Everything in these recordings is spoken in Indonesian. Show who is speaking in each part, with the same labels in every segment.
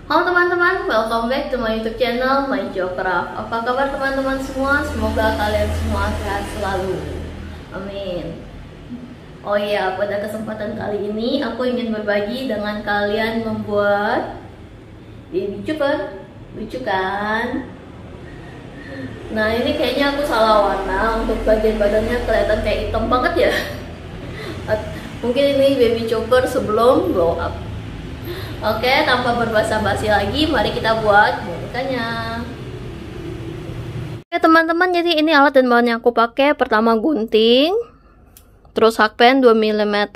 Speaker 1: Halo teman-teman, welcome back to my YouTube channel, My Jocraft. Apa kabar teman-teman semua? Semoga kalian semua sehat selalu. Amin. Oh iya, pada kesempatan kali ini aku ingin berbagi dengan kalian membuat baby chopper. Lucu kan? Nah, ini kayaknya aku salah warna. Untuk bagian badannya kelihatan kayak hitam banget ya. Mungkin ini baby chopper sebelum blow up. Oke, tanpa berbasa-basi lagi, mari kita buat bonekanya. Oke teman-teman, jadi ini alat dan bahan yang aku pakai. Pertama gunting, terus hakpen 2 mm,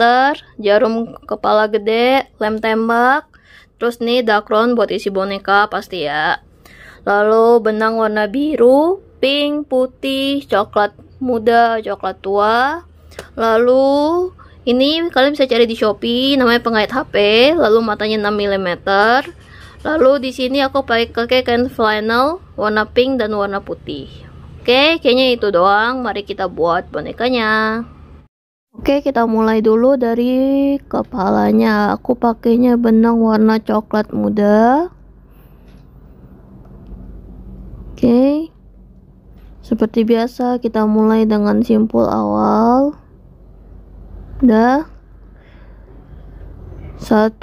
Speaker 1: jarum kepala gede, lem tembak, terus nih dakron buat isi boneka pasti ya. Lalu benang warna biru, pink, putih, coklat muda, coklat tua. Lalu ini kalian bisa cari di Shopee, namanya pengait HP, lalu matanya 6 mm. Lalu di sini aku pakai kain flannel warna pink dan warna putih. Oke, kayaknya itu doang. Mari kita buat bonekanya. Oke, kita mulai dulu dari kepalanya. Aku pakainya benang warna coklat muda. Oke. Seperti biasa kita mulai dengan simpul awal. Udah 1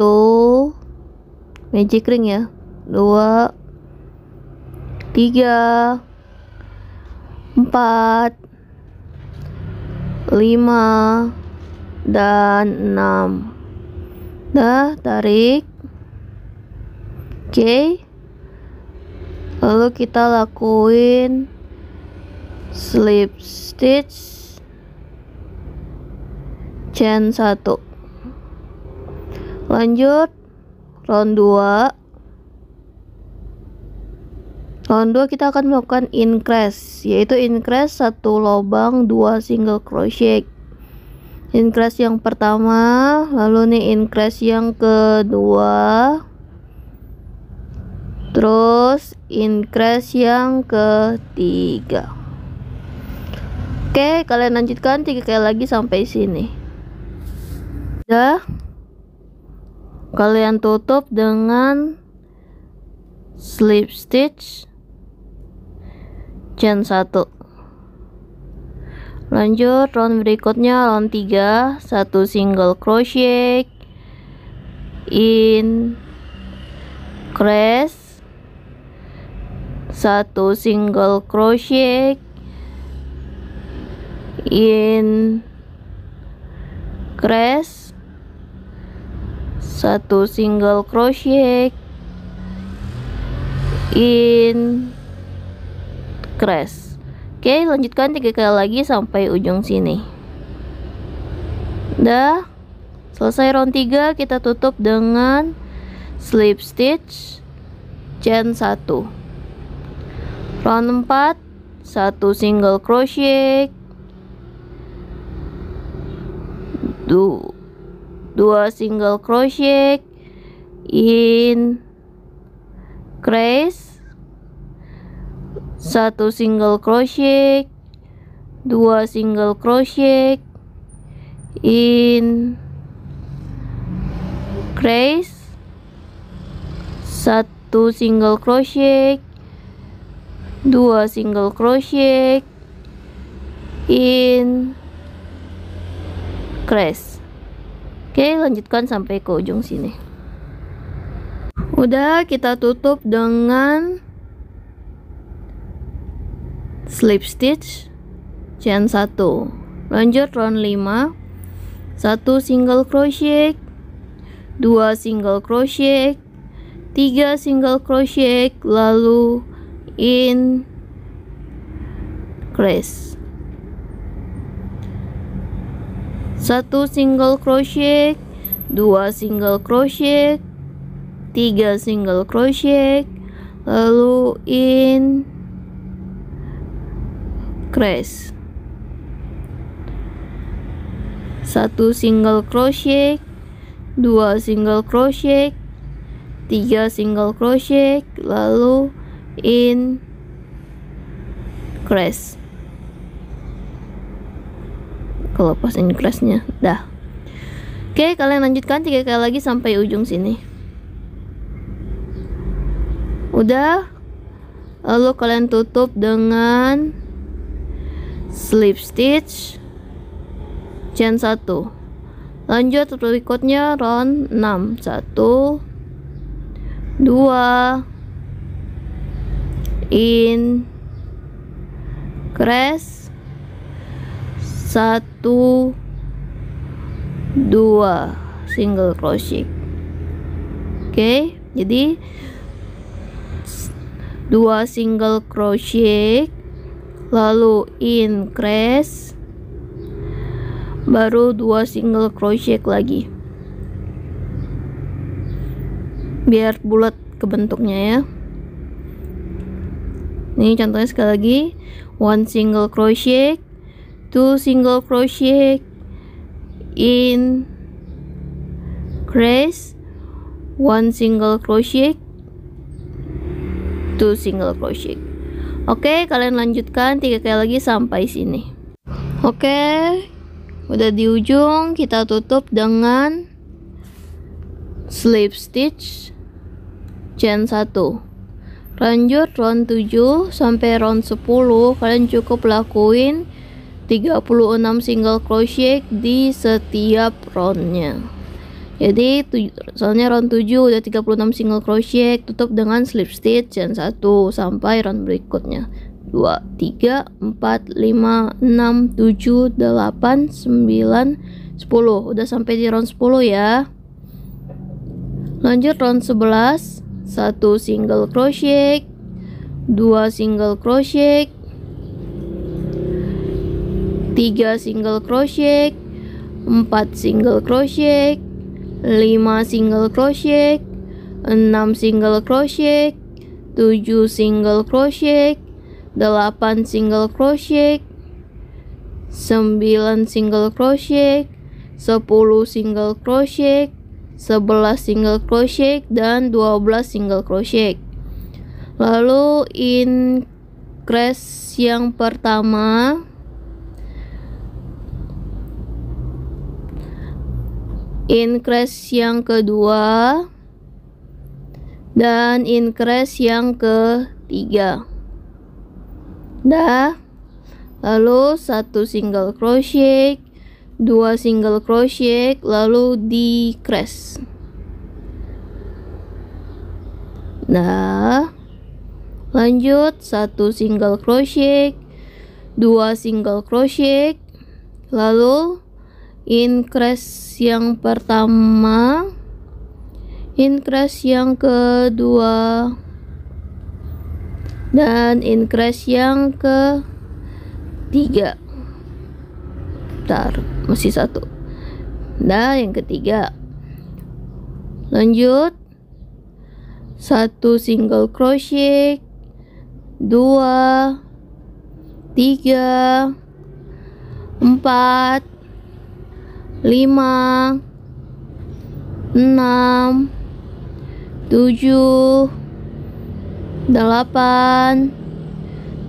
Speaker 1: magic ring ya, 2 3 4 5 dan 6. Dah, tarik. Oke, lalu kita lakuin slip stitch chain 1. Lanjut round 2. Round 2 kita akan melakukan increase, yaitu increase 1 lubang 2 single crochet. Increase yang pertama, lalu nih increase yang kedua, terus increase yang ketiga. Oke, kalian lanjutkan 3 kali lagi sampai sini. Udah, kalian tutup dengan slip stitch chain 1. Lanjut round berikutnya, round 3, 1 single crochet, increase, 1 single crochet, increase, 1 single crochet, increase. Oke, lanjutkan 3 kali lagi sampai ujung sini. Udah selesai round 3, kita tutup dengan slip stitch chain 1. Round 4, 1 single crochet, 2 single crochet, increase, 1 single crochet, 2 single crochet, increase, 1 single crochet, 2 single crochet, increase. Oke, lanjutkan sampai ke ujung sini. Udah, kita tutup dengan slip stitch chain 1. Lanjut round 5, 1 single crochet, 2 single crochet, 3 single crochet, lalu increase, 1 single crochet, 2 single crochet, 3 single crochet, lalu increase, 1 single crochet, 2 single crochet, 3 single crochet, lalu increase. Kelepas increase-nya. Dah. Oke, kalian lanjutkan 3 kali lagi sampai ujung sini. Udah, lalu kalian tutup dengan slip stitch chain 1. Lanjut berikutnya round 6. 1 2 increase 1 2 single crochet. Oke, jadi 2 single crochet, lalu increase, baru 2 single crochet lagi, biar bulat kebentuknya ya. Ini contohnya sekali lagi, 1 single crochet, 2 single crochet, increase, 1 single crochet, 2 single crochet. Oke, kalian lanjutkan 3 kali lagi sampai sini. Oke, udah di ujung, kita tutup dengan slip stitch chain 1. Lanjut round 7 sampai round 10, kalian cukup lakuin 36 single crochet di setiap roundnya. Jadi soalnya round 7 udah 36 single crochet, tutup dengan slip stitch chain 1 sampai round berikutnya. 2 3 4 5 6 7 8 9 10. Udah sampai di round 10 ya. Lanjut round 11, 1 single crochet, 2 single crochet, 3 single crochet, 4 single crochet, 5 single crochet, 6 single crochet, 7 single crochet, 8 single crochet, 9 single crochet, 10 single crochet, 11 single crochet, dan 12 single crochet. Lalu increase yang pertama, increase yang kedua, dan increase yang ketiga. Dah. Lalu 1 single crochet, 2 single crochet, lalu decrease. Nah, lanjut 1 single crochet, 2 single crochet, lalu increase yang pertama, increase yang kedua, dan increase yang ketiga. Bentar, masih 1. Nah, yang ketiga. Lanjut 1 single crochet, 2 3 4 5 6 7 8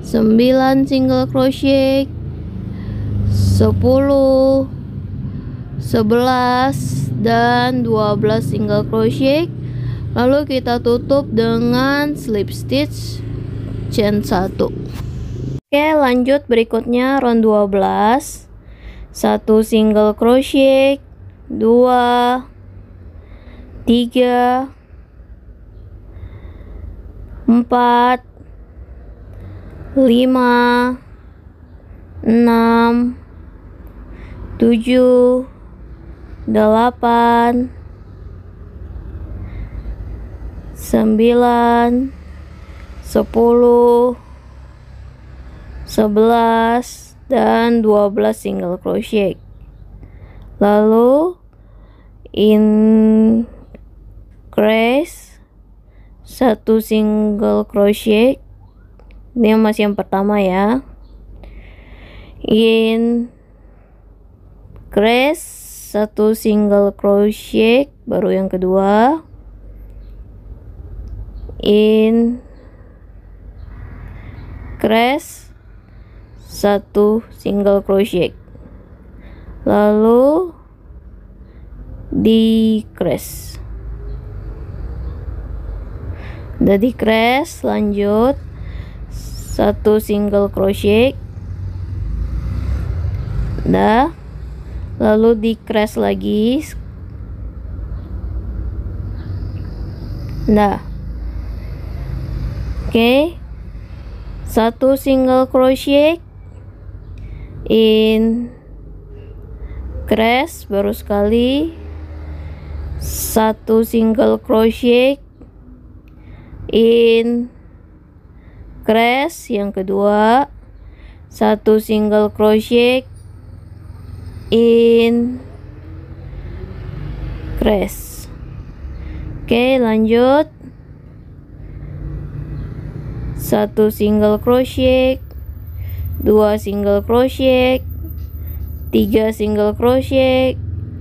Speaker 1: 9 single crochet, 10 11 dan 12 single crochet. Lalu kita tutup dengan slip stitch chain 1. Oke, lanjut berikutnya round 12. 1 single crochet, 2 3 4 5 6 7 8 9 10 11 dan 12 single crochet. Lalu increase 1 single crochet, ini masih yang pertama ya. Increase 1 single crochet, baru yang kedua. Increase 1 single crochet, lalu decrease. udah decrease, lanjut 1 single crochet, udah, lalu decrease lagi, udah. Oke, 1 single crochet, in crease baru sekali, 1 single crochet, in crease yang kedua, 1 single crochet, in crease. Oke, lanjut 1 single crochet, 2 single crochet, 3 single crochet,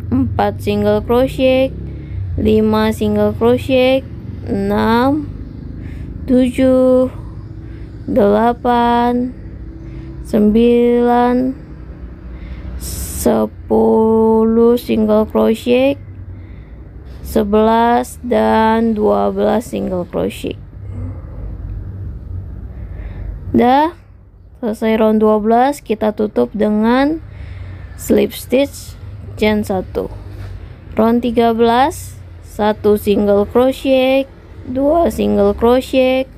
Speaker 1: 4 single crochet, 5 single crochet, 6, 7, 8, 9, 10 single crochet, 11 dan 12 single crochet. Udah selesai round 12, kita tutup dengan slip stitch chain 1. Round 13, 1 single crochet, 2 single crochet.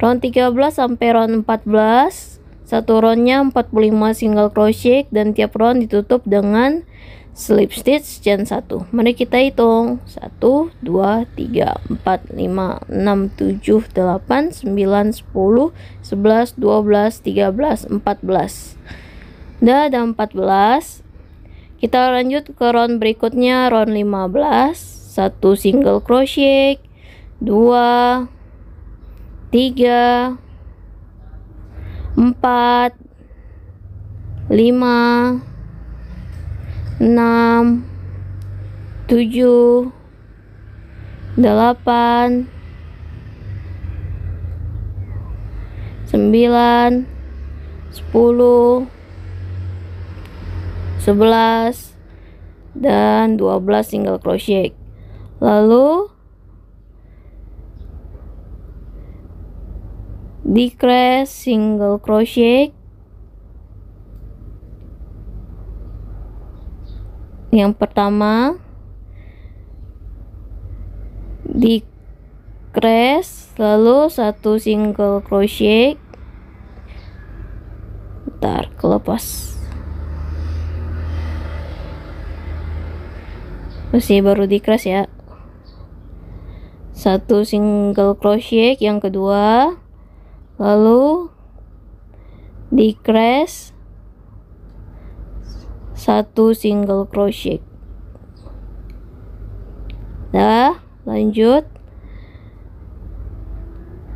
Speaker 1: Round 13 sampai round 14, satu roundnya 45 single crochet dan tiap round ditutup dengan slip stitch chain 1. Mari kita hitung. 1, 2, 3, 4, 5, 6, 7, 8, 9, 10, 11, 12, 13, 14. Udah ada 14. Kita lanjut ke round berikutnya, round 15. 1 single crochet, 2, 3, 4, 5, 6, 7, 8, 9, 10, 11 dan 12 single crochet. Lalu decrease single crochet. Yang pertama decrease, lalu 1 single crochet. Bentar, kelepas. Masih baru decrease ya. 1 single crochet yang kedua, lalu decrease 1 single crochet. Dah, lanjut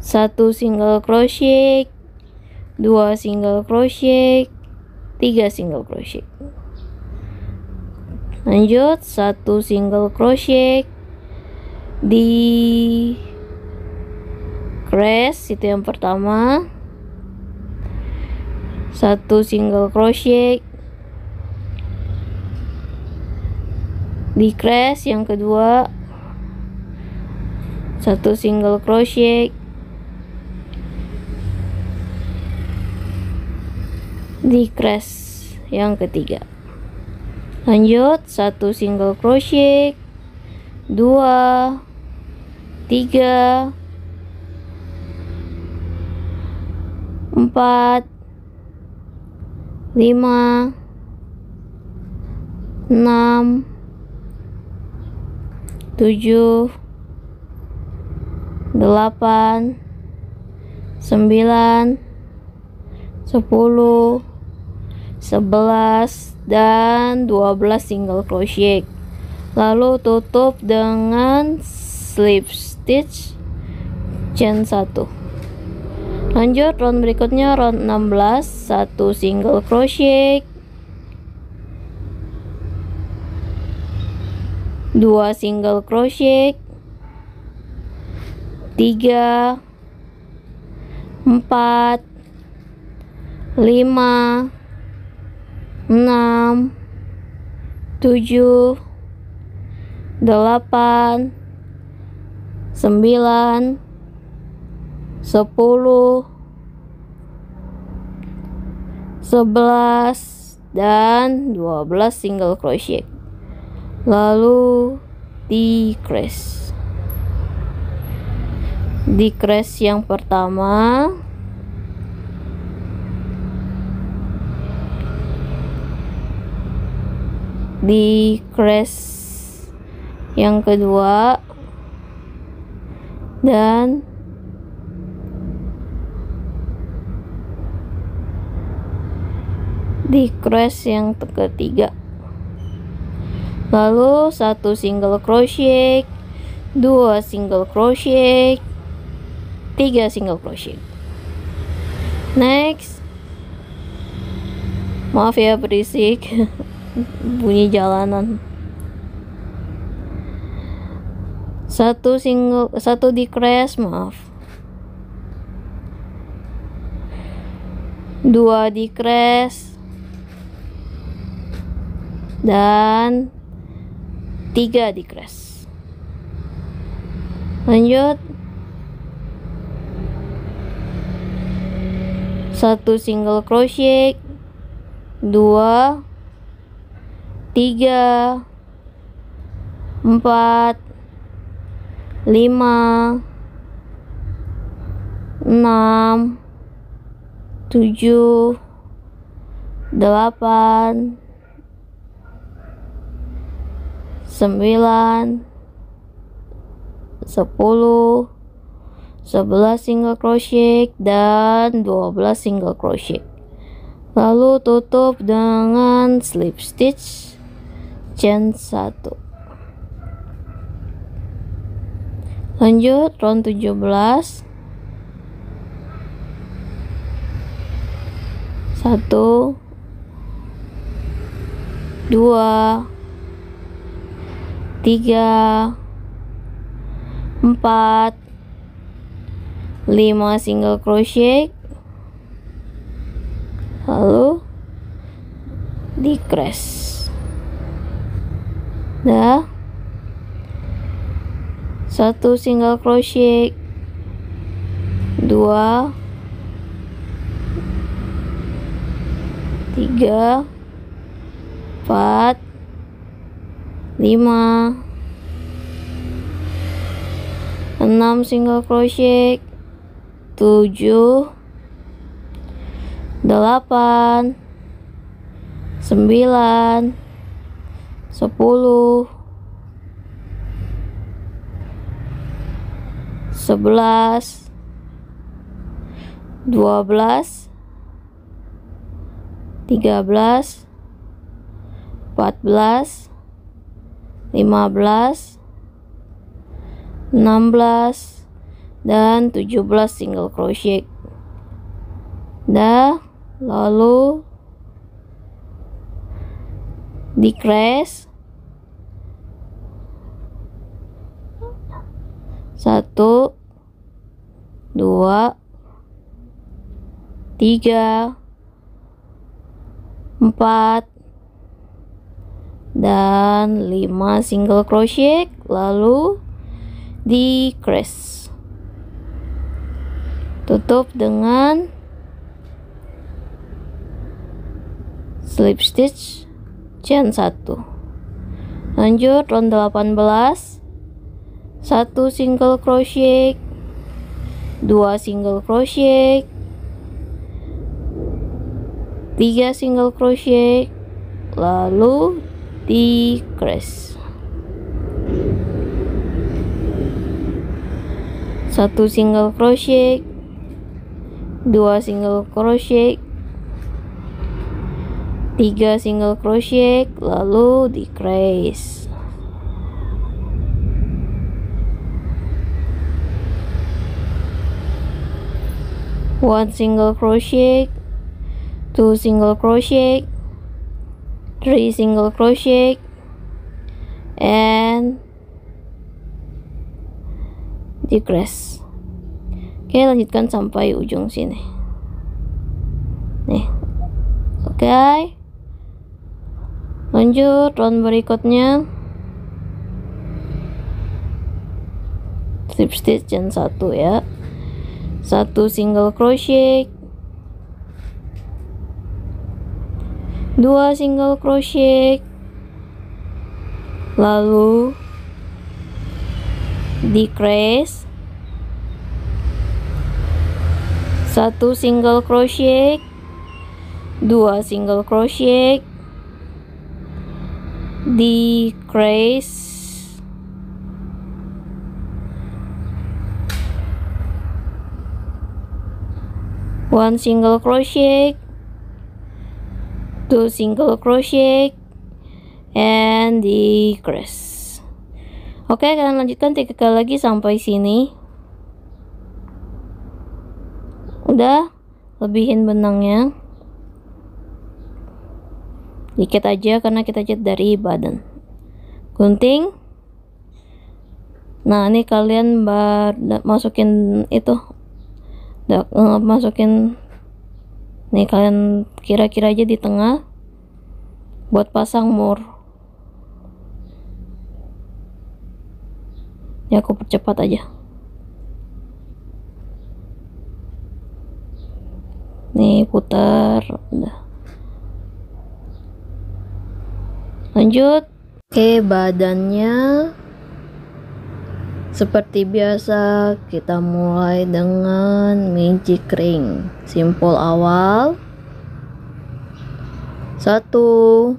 Speaker 1: 1 single crochet, 2 single crochet, 3 single crochet. Lanjut 1 single crochet, decrease itu yang pertama, 1 single crochet, decrease yang kedua, 1 single crochet, decrease yang ketiga. Lanjut 1 single crochet, 2, 3, 4, 5, 6, 7, 8, 9, 10, 11 dan 12 single crochet. Lalu tutup dengan slip stitch chain 1. Lanjut round berikutnya, round 16. 1 single crochet, 2 single crochet, 3, 4, 5, 6, 7, 8, 9, 10, 11 dan 12 single crochet, lalu decrease yang pertama, decrease yang kedua, dan decrease yang ketiga, lalu 1 single crochet, 2 single crochet, 3 single crochet. Next, maaf ya berisik bunyi jalanan. 1 decrease, maaf, 2 decrease dan 3 decrease. Lanjut, 1 single crochet, 2, 3, 4, 5, 6, 7, 8, 9, 10, 11 single crochet dan 12 single crochet, lalu tutup dengan slip stitch chain 1. Lanjut round 17, 1, 2, 3, 4, 5 single crochet, lalu decrease. Dah, 1 single crochet, 2, 3, 4, 5, 6 single crochet, 7, 8, 9, 10, 11, 12, 13, 14, 15, 16 dan 17 single crochet. Dah, lalu decrease 1, 2, 3, 4 dan 5 single crochet, lalu decrease, tutup dengan slip stitch chain 1. Lanjut round 18, 1 single crochet, 2 single crochet, 3 single crochet, lalu decrease. 1 single crochet, 2 single crochet, 3 single crochet, lalu decrease. One single crochet, 2 single crochet, 3 single crochet, and decrease. Oke, lanjutkan sampai ujung sini. Nih. Oke. Lanjut round berikutnya. Slip stitch chain 1 ya. 1 single crochet, 2 single crochet, lalu decrease, 1 single crochet, 2 single crochet, decrease, 1 single crochet, 2 single crochet, and decrease. Oke, kalian lanjutkan 3 kali lagi sampai sini. Udah, lebihin benangnya dikit aja karena kita cat dari badan. Gunting. Nah, ini kalian masukin itu, masukin nih, kalian kira-kira aja di tengah buat pasang mur. Ya, aku percepat aja. Nih, putar. Udah. Lanjut. Oke, badannya seperti biasa kita mulai dengan magic ring. Simpul awal. 1,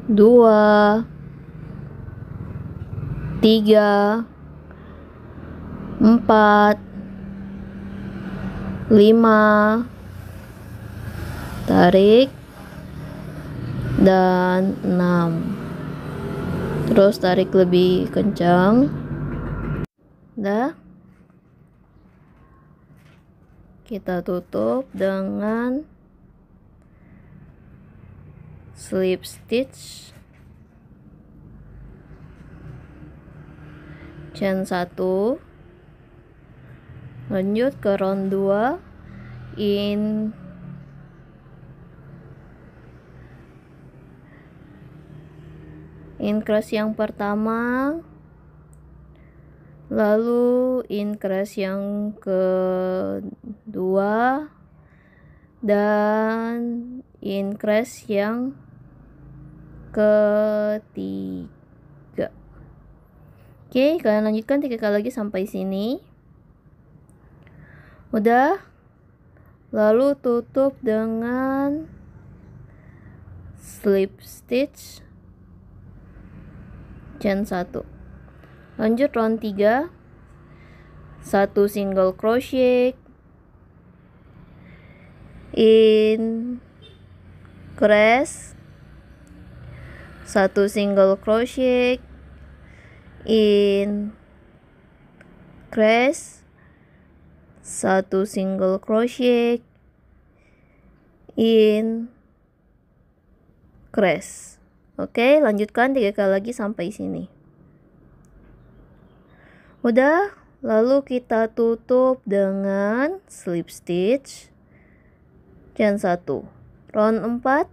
Speaker 1: 2, 3, 4, 5, tarik, dan 6. Terus tarik lebih kencang. Udah, kita tutup dengan slip stitch, chain 1, lanjut ke round 2, increase yang pertama, lalu increase yang kedua, dan increase yang ketiga. Oke, kalian lanjutkan 3 kali lagi sampai sini. Udah, lalu tutup dengan slip stitch, chain 1. Lanjut round 3, 1 single crochet, increase, 1 single crochet, increase, 1 single crochet, increase. Oke, lanjutkan 3 kali lagi sampai sini. Udah, lalu kita tutup dengan slip stitch, chain 1. Round 4,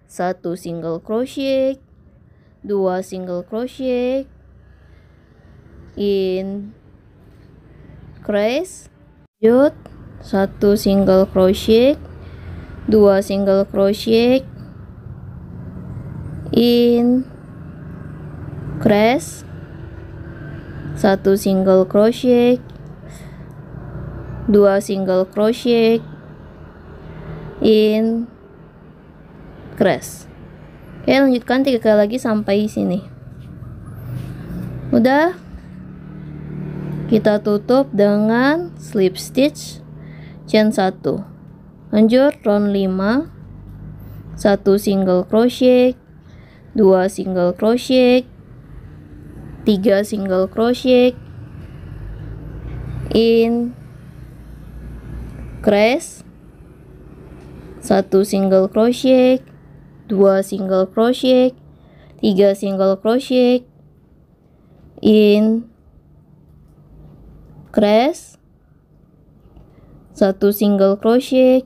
Speaker 1: 1 single crochet, 2 single crochet, increase, lanjut 1 single crochet, 2 single crochet, increase, 1 single crochet, 2 single crochet, increase. Oke, lanjutkan 3 kali lagi sampai sini. Udah, kita tutup dengan slip stitch, chain 1. Lanjut round 5, 1 single crochet, 2 single crochet, 3 single crochet, increase, 1 single crochet, 2 single crochet, 3 single crochet, increase, 1 single crochet,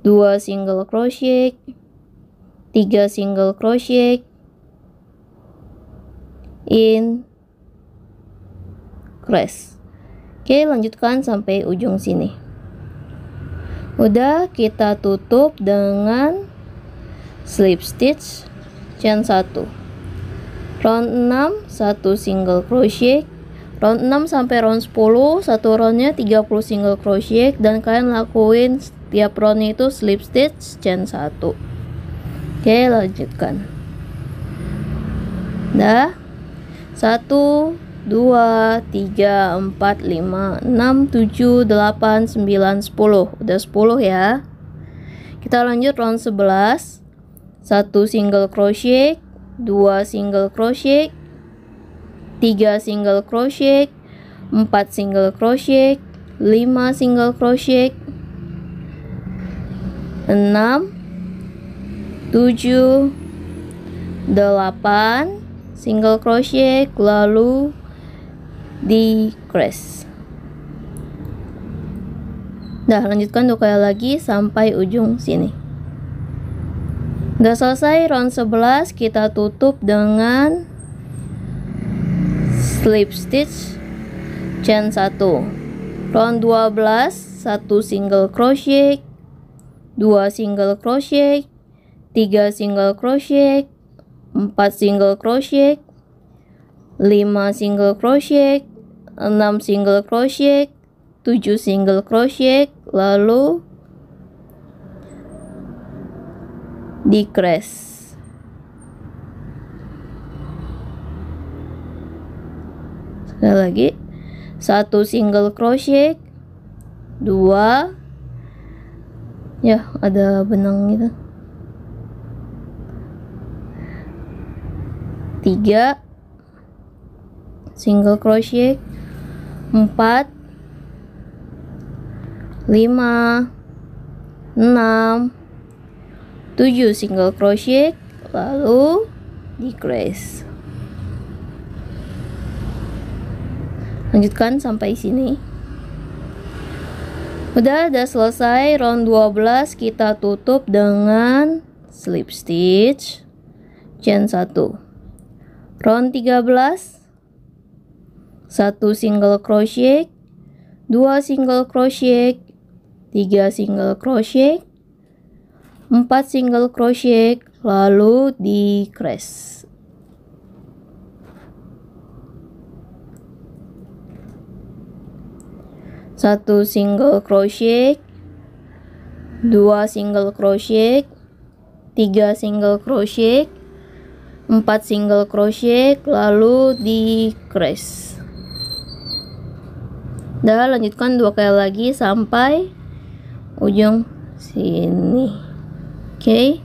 Speaker 1: 2 single crochet, 3 single crochet, increase. Oke, Oke, lanjutkan sampai ujung sini. Udah, kita tutup dengan slip stitch chain 1. Round 6 1 single crochet. Round 6 sampai round 10, satu roundnya 30 single crochet, dan kalian lakuin setiap roundnya itu slip stitch chain 1. Oke, lanjutkan. Dah. 1 2 3 4 5 6 7 8 9 10. Udah 10 ya. Kita lanjut round 11. 1 single crochet, 2 single crochet, 3 single crochet, 4 single crochet, 5 single crochet, 6 7 8 single crochet, lalu decrease. Dah, lanjutkan 2 kali lagi sampai ujung sini. Udah selesai round 11, kita tutup dengan slip stitch chain 1. Round 12 1 single crochet, 2 single crochet, 3 single crochet, 4 single crochet, 5 single crochet, 6 single crochet, 7 single crochet, lalu decrease. Sekali lagi, 1 single crochet, 2, ya ada benang gitu, 3 single crochet, 4 5 6 7 single crochet, lalu decrease. Lanjutkan sampai sini. Udah selesai round 12, kita tutup dengan slip stitch chain 1. Round 13 1 single crochet, 2 single crochet, 3 single crochet, 4 single crochet, lalu decrease. Satu single crochet, 2 single crochet, 3 single crochet, 4 single crochet, lalu decrease. Dah, lanjutkan 2 kali lagi sampai ujung sini. Oke.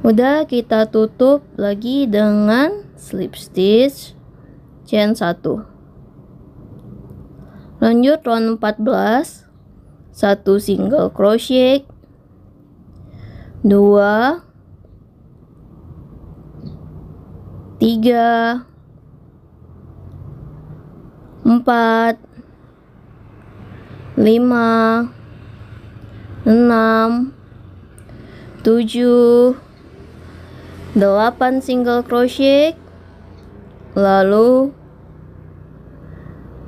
Speaker 1: Udah, kita tutup lagi dengan slip stitch chain 1. Lanjut round 14, 1 single crochet, 2 3 4 5 6 7 8 single crochet, lalu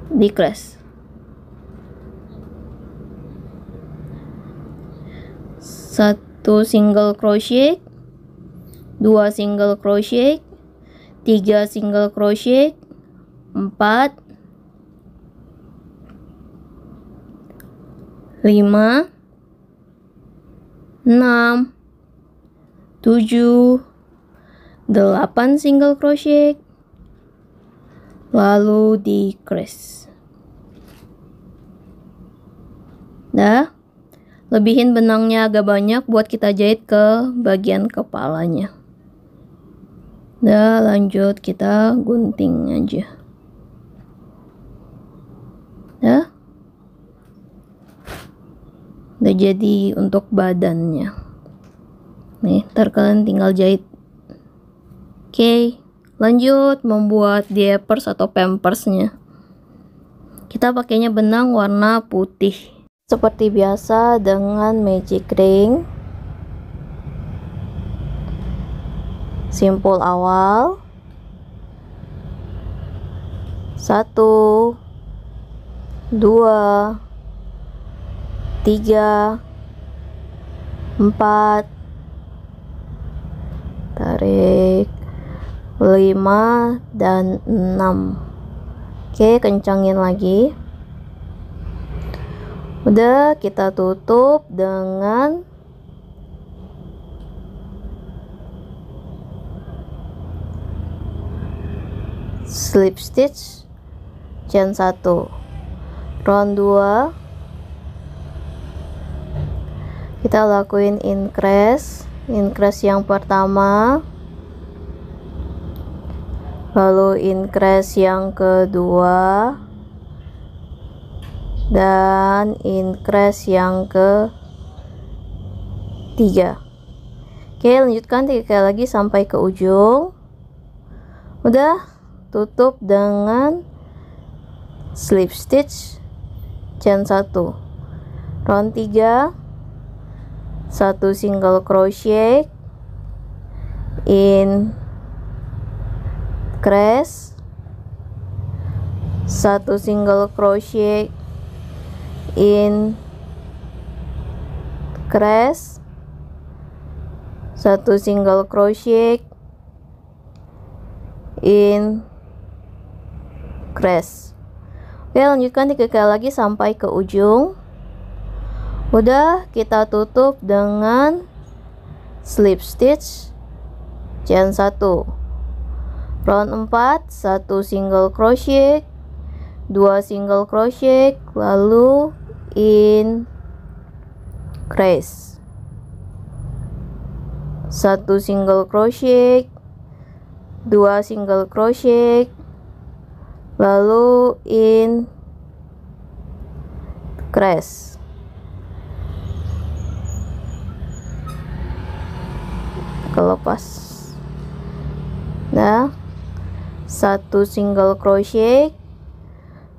Speaker 1: decrease. 1 single crochet, 2 single crochet, 3 single crochet, 4 5 6 7 8 single crochet, lalu decrease. Dah, lebihin benangnya agak banyak buat kita jahit ke bagian kepalanya. Dah, lanjut kita gunting aja. Dah, udah jadi untuk badannya. Nih, ntar kalian tinggal jahit. Oke, lanjut membuat diapers atau pampersnya. Kita pakainya benang warna putih. Seperti biasa dengan magic ring. Simpul awal. 1 2, 3, 4, tarik 5 dan 6. Oke, kencangin lagi. Udah, kita tutup dengan slip stitch chain 1. Round 2 kita lakuin increase yang pertama, lalu increase yang kedua, dan increase yang ketiga. Oke, lanjutkan 3 kali lagi sampai ke ujung. Udah, tutup dengan slip stitch chain 1. Round 3, 1 single crochet, increase, 1 single crochet, increase, 1 single crochet, increase. Oke, lanjutkan 3 kali lagi sampai ke ujung. Udah, kita tutup dengan slip stitch chain 1. Round 4, 1 single crochet, 2 single crochet, lalu increase, 1 single crochet, 2 single crochet, lalu increase. Kelepas. Nah, 1 single crochet,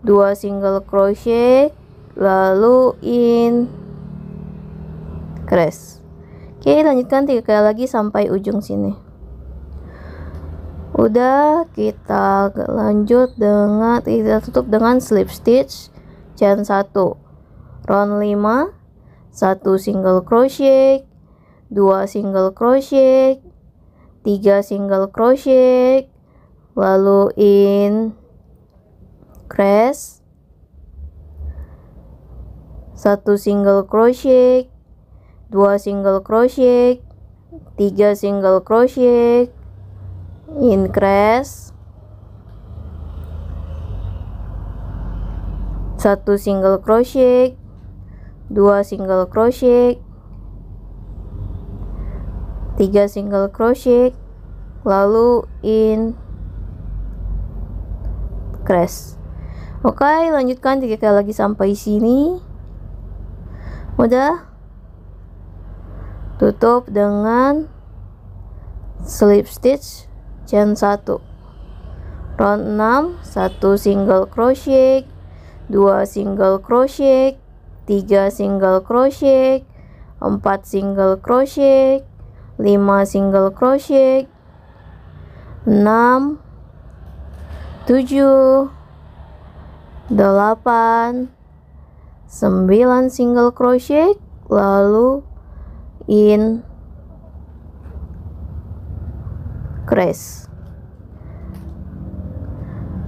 Speaker 1: 2 single crochet, lalu increase. Oke, lanjutkan 3 kali lagi sampai ujung sini. Udah, kita lanjut dengan kita tutup dengan slip stitch chain 1. Round 5, 1 single crochet, 2 single crochet, 3 single crochet, lalu increase, 1 single crochet, 2 single crochet, 3 single crochet, increase, 1 single crochet, 2 single crochet, 3 single crochet, lalu increase. Oke, lanjutkan 3 kali lagi sampai sini. Udah, tutup dengan slip stitch chain 1. Round 6, 1 single crochet, 2 single crochet, 3 single crochet, 4 single crochet, 5 single crochet, 6, 7, 8, 9 single crochet, lalu increase,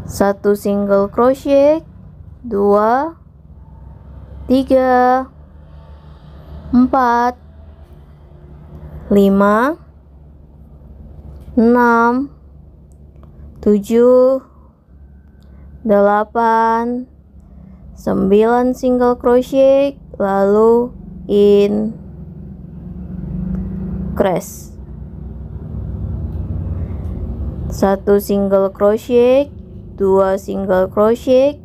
Speaker 1: 1 single crochet, 2, 3, 4, 5, 6, 7, 8, 9 single crochet, lalu increase, 1 single crochet, 2 single crochet,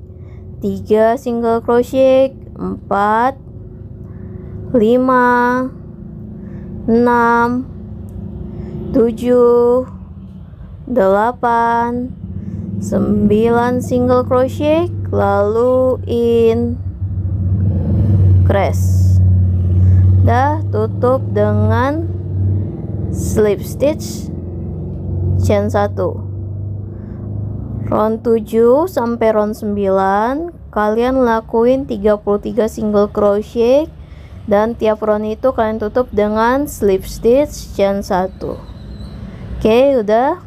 Speaker 1: 3 single crochet, 4, 5, 6, 7, 8, 9 single crochet, lalu increase. Dah, tutup dengan slip stitch chain 1. round 7 sampai round 9 kalian lakuin 33 single crochet, dan tiap round itu kalian tutup dengan slip stitch chain 1. Oke, udah.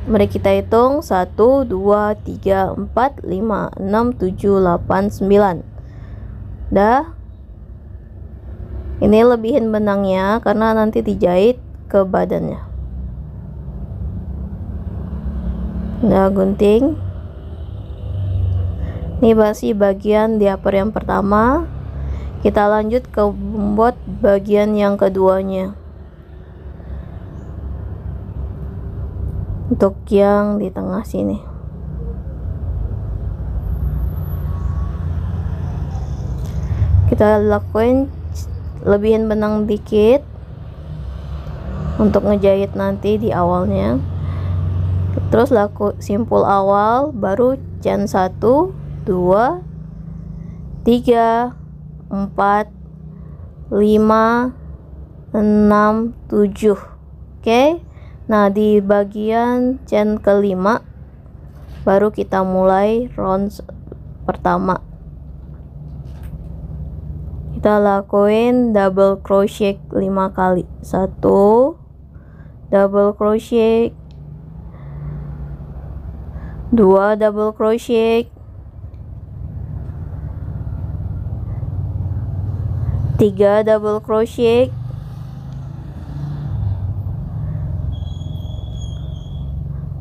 Speaker 1: Mari kita hitung 1 2 3 4 5 6 7 8 9. Udah. Ini lebihin benangnya karena nanti dijahit ke badannya. Udah, gunting. Ini masih bagian diaper yang pertama. Kita lanjut ke membuat bagian yang keduanya. Untuk yang di tengah sini. Kita lakuin lebihin benang dikit untuk ngejahit nanti di awalnya. Terus simpul awal, baru chain 1 2 3 4 5 6 7. Oke. Nah, di bagian chain kelima baru kita mulai round pertama. Kita lakuin double crochet 5 kali. 1 double crochet, 2 double crochet, 3 double crochet,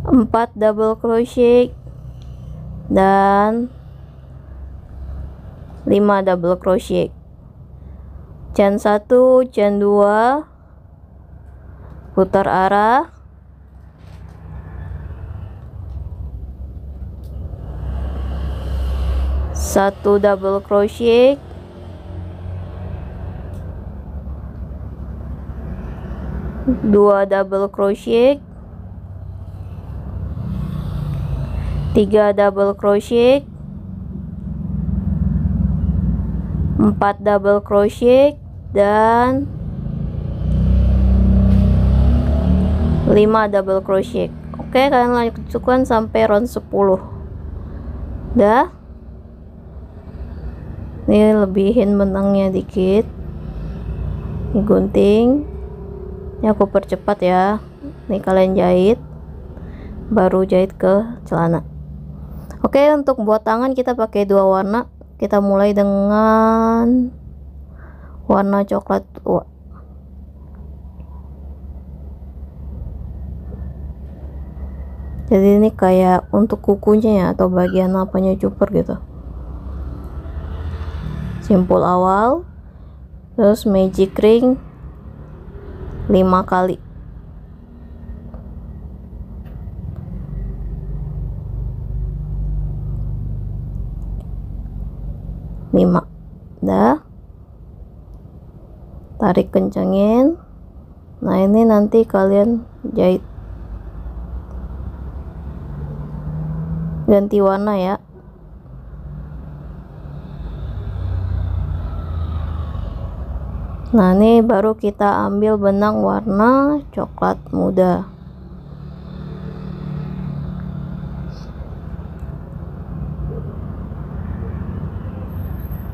Speaker 1: 4 double crochet, dan 5 double crochet. Chain 1, chain 2, putar arah, satu double crochet, 2 double crochet, 3 double crochet, 4 double crochet, dan 5 double crochet. Oke, kalian lanjutkan sampai round 10. Udah. Ini lebihin benangnya dikit. Ini gunting. Ini aku percepat ya. Nih kalian jahit, baru jahit ke celana. Oke, untuk buat tangan kita pakai 2 warna. Kita mulai dengan warna coklat tua. Jadi ini kayak untuk kukunya ya, atau bagian apanya cuper gitu. Simpul awal, terus magic ring 5 kali. Dah, tarik kencengin. Nah, ini nanti kalian jahit ganti warna ya. Nah, ini baru kita ambil benang warna coklat muda.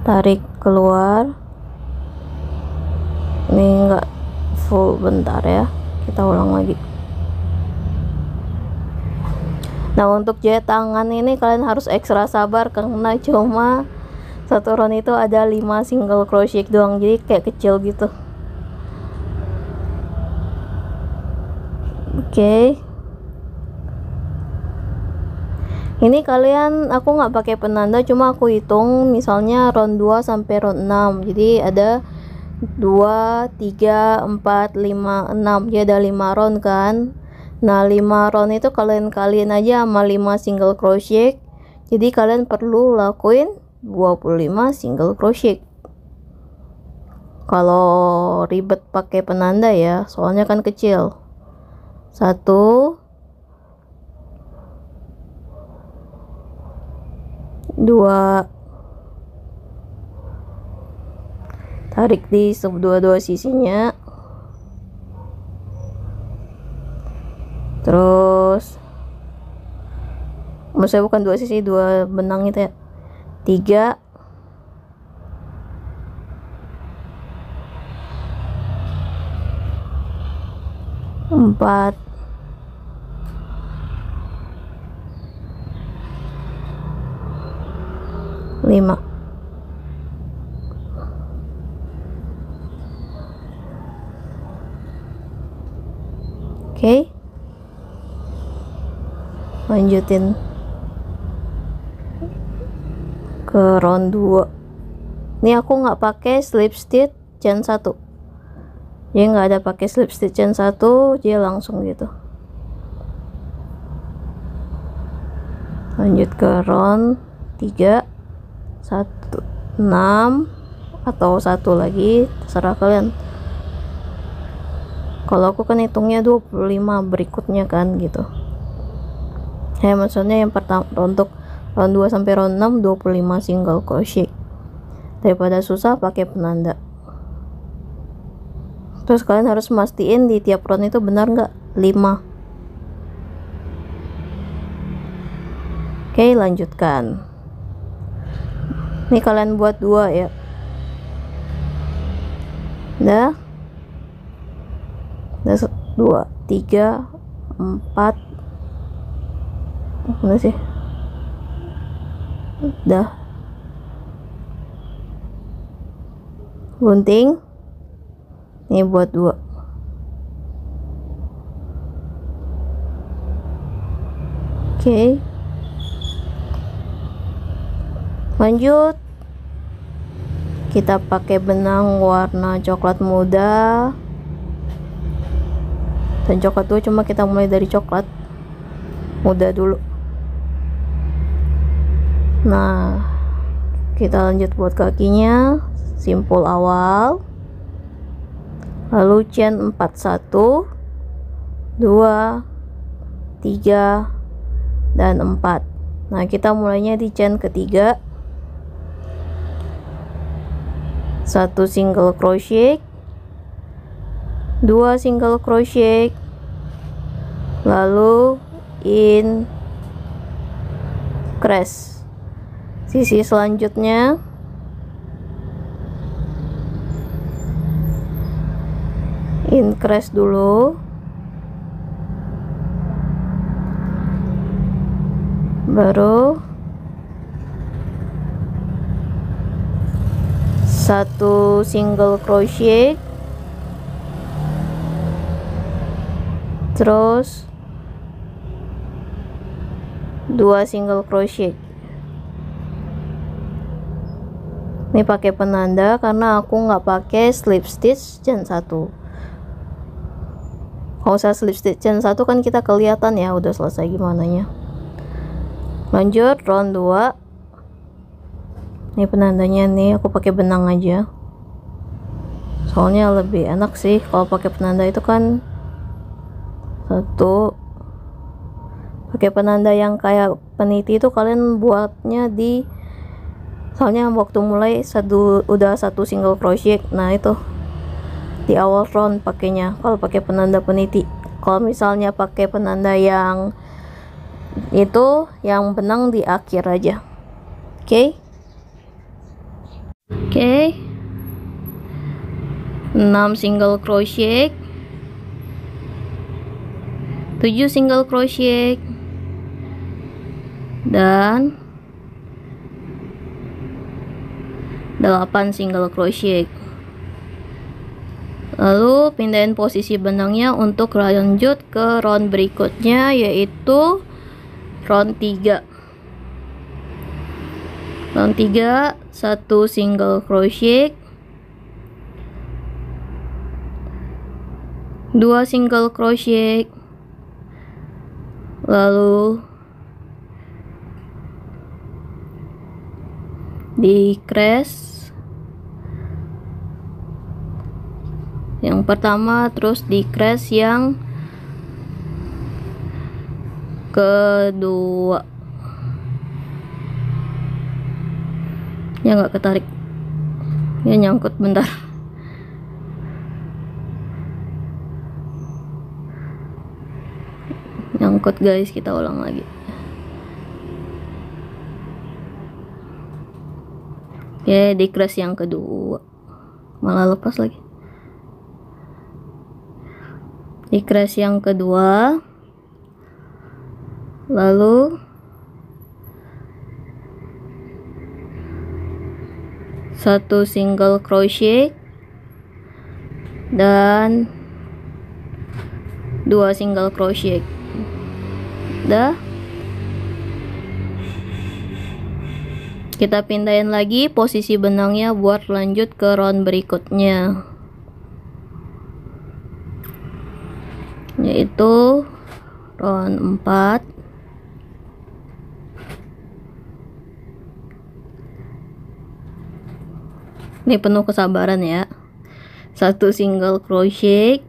Speaker 1: Tarik keluar. Ini enggak full, bentar ya, kita ulang lagi. Nah, untuk jahit tangan ini kalian harus ekstra sabar karena cuma satu round itu ada 5 single crochet doang, jadi kayak kecil gitu. Oke. Ini kalian, aku nggak pakai penanda, cuma aku hitung misalnya round 2 sampai round 6. Jadi ada 2 3 4 5 6. Jadi ada 5 round kan. Nah, 5 round itu kalian aja sama 5 single crochet. Jadi kalian perlu lakuin 25 single crochet. Kalau ribet pakai penanda ya, soalnya kan kecil. 1 2, tarik di dua sisinya, terus maksudnya bukan dua sisi, dua benang itu ya. 3 4 5. Oke, lanjutin ke round 2. Ini aku nggak pakai slip stitch chain 1, jadi nggak ada pakai slip stitch chain 1, dia langsung gitu. Lanjut ke round 3, 1 6 atau 1 lagi, terserah kalian. Kalau aku kan hitungnya 25 berikutnya kan gitu ya, maksudnya yang pertama untuk round 2 sampai round 6 25 single crochet, daripada susah pakai penanda. Terus kalian harus mastiin di tiap round itu benar nggak 5. Oke, lanjutkan. Ini kalian buat 2 ya. Udah 2 3 4, mana sih, udah gunting. Ini buat 2. Oke, lanjut. Kita pakai benang warna coklat muda dan coklat dulu, cuma kita mulai dari coklat muda dulu. Nah, kita lanjut buat kakinya, simpul awal, lalu chain 4 1 2 3 dan 4. Nah, kita mulainya di chain ketiga, 1 single crochet, 2 single crochet, lalu increase. Sisi selanjutnya increase dulu, baru 1 single crochet, terus 2 single crochet. Ini pakai penanda karena aku nggak pakai slip stitch chain 1. Kalau saya slip stitch chain 1 kan kita kelihatan ya udah selesai gimana nya. Lanjut round 2. Ini penandanya nih, aku pakai benang aja, soalnya lebih enak sih kalau pakai penanda. Itu kan satu pakai penanda yang kayak peniti itu kalian buatnya di, soalnya waktu mulai udah 1 single crochet. Nah, itu di awal round pakainya kalau pakai penanda peniti. Kalau misalnya pakai penanda yang itu, yang benang di akhir aja. Oke. Oke, 6 single crochet, 7 single crochet, dan 8 single crochet. Lalu pindahin posisi benangnya untuk lanjut ke round berikutnya, yaitu round 3. Round 3, 1 single crochet, 2 single crochet, lalu decrease yang pertama, terus decrease yang kedua. Ya nggak ketarik ya, nyangkut bentar. Nyangkut guys, kita ulang lagi. Oke, decrease yang kedua. Malah lepas lagi. Decrease yang kedua. Lalu satu single crochet dan 2 single crochet. Udah. Kita pindahin lagi posisi benangnya buat lanjut ke round berikutnya, yaitu round 4. Ini penuh kesabaran ya. 1 single crochet,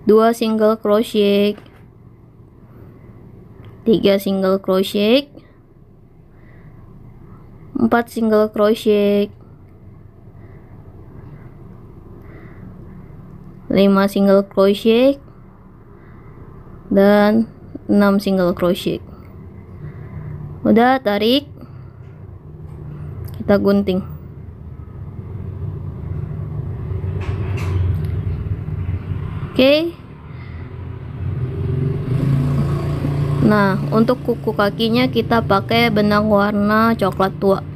Speaker 1: 2 single crochet, 3 single crochet, 4 single crochet, 5 single crochet, dan 6 single crochet. Udah, tarik, kita gunting. Oke. Nah, untuk kuku kakinya kita pakai benang warna coklat tua.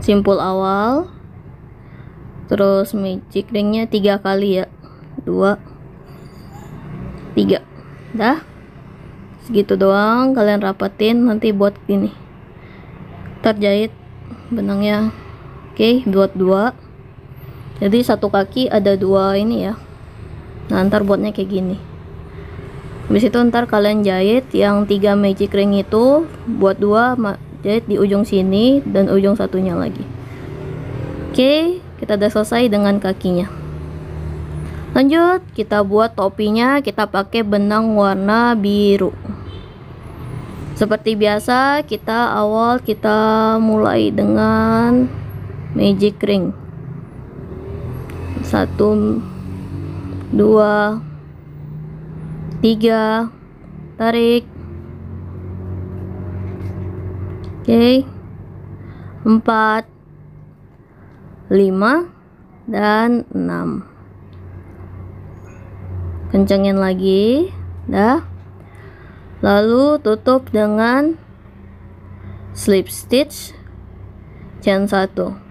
Speaker 1: Simpul awal, terus magic ringnya 3 kali ya, 2, 3. Dah, segitu doang. Kalian rapetin nanti buat gini, terjahit benangnya. Oke, buat 2, jadi satu kaki ada 2 ini ya. Nah, ntar buatnya kayak gini. Habis itu ntar kalian jahit yang 3 magic ring itu, buat 2 jahit di ujung sini dan ujung satunya lagi. Oke, kita udah selesai dengan kakinya. Lanjut, kita buat topinya. Kita pakai benang warna biru. Seperti biasa, kita mulai dengan magic ring. 1, 2, 3, tarik. Oke, 4, 5, dan 6. Kencengin lagi. Dah. Lalu tutup dengan slip stitch chain 1.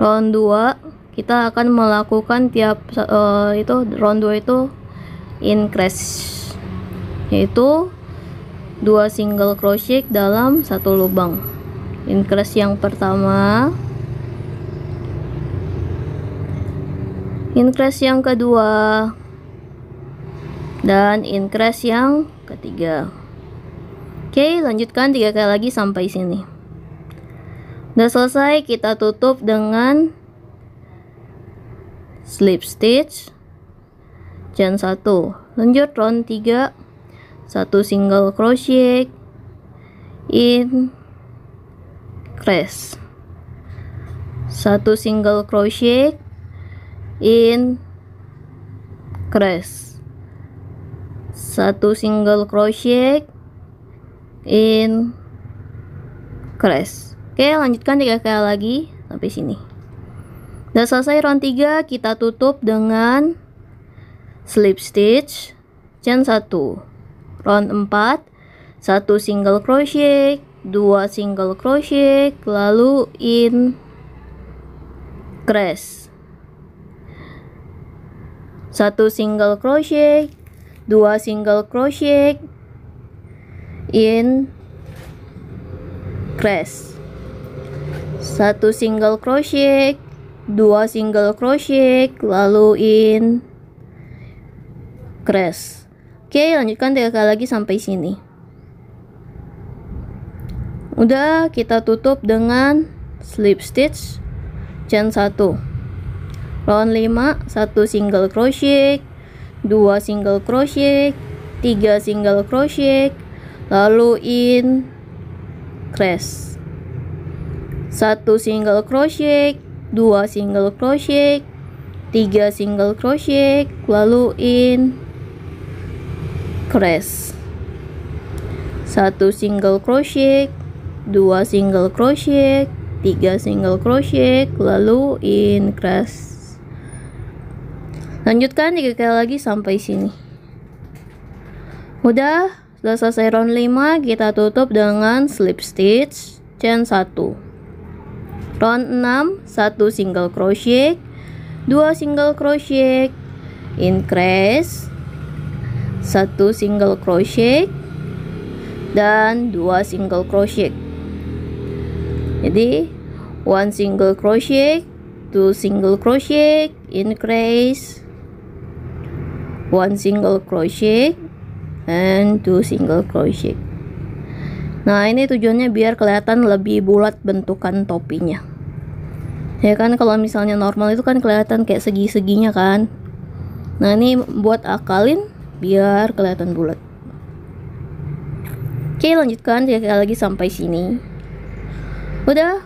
Speaker 1: Round 2 kita akan melakukan tiap round 2 itu increase, yaitu 2 single crochet dalam 1 lubang. Increase yang pertama, increase yang kedua, dan increase yang ketiga. Oke, lanjutkan 3 kali lagi sampai sini. Udah selesai, kita tutup dengan slip stitch chain 1. Lanjut round 3, 1 single crochet, increase, 1 single crochet, increase, 1 single crochet, increase. Oke, lanjutkan 3 kali lagi sampai sini. Udah selesai round 3, kita tutup dengan slip stitch chain 1. Round 4, 1 single crochet, 2 single crochet, lalu increase, 1 single crochet, 2 single crochet, increase, 1 single crochet, 2 single crochet, lalu increase. Oke, lanjutkan 3 kali lagi sampai sini. Udah, kita tutup dengan slip stitch chain 1. Round 5, 1 single crochet, 2 single crochet, 3 single crochet, lalu increase, 1 single crochet, 2 single crochet, 3 single crochet, lalu increase. 1 single crochet, 2 single crochet, 3 single crochet, lalu increase. Lanjutkan 3 kali lagi sampai sini. Udah, sudah selesai round 5, kita tutup dengan slip stitch chain 1. Round 6, 1 single crochet, 2 single crochet, increase, 1 single crochet, dan 2 single crochet. Jadi 1 single crochet, 2 single crochet, increase, 1 single crochet, and 2 single crochet. Nah, ini tujuannya biar kelihatan lebih bulat bentukan topinya. Ya kan, kalau misalnya normal itu kan kelihatan kayak segi-seginya kan. Nah, ini buat akalin biar kelihatan bulat. Oke, lanjutkan 3 kali lagi sampai sini. Udah,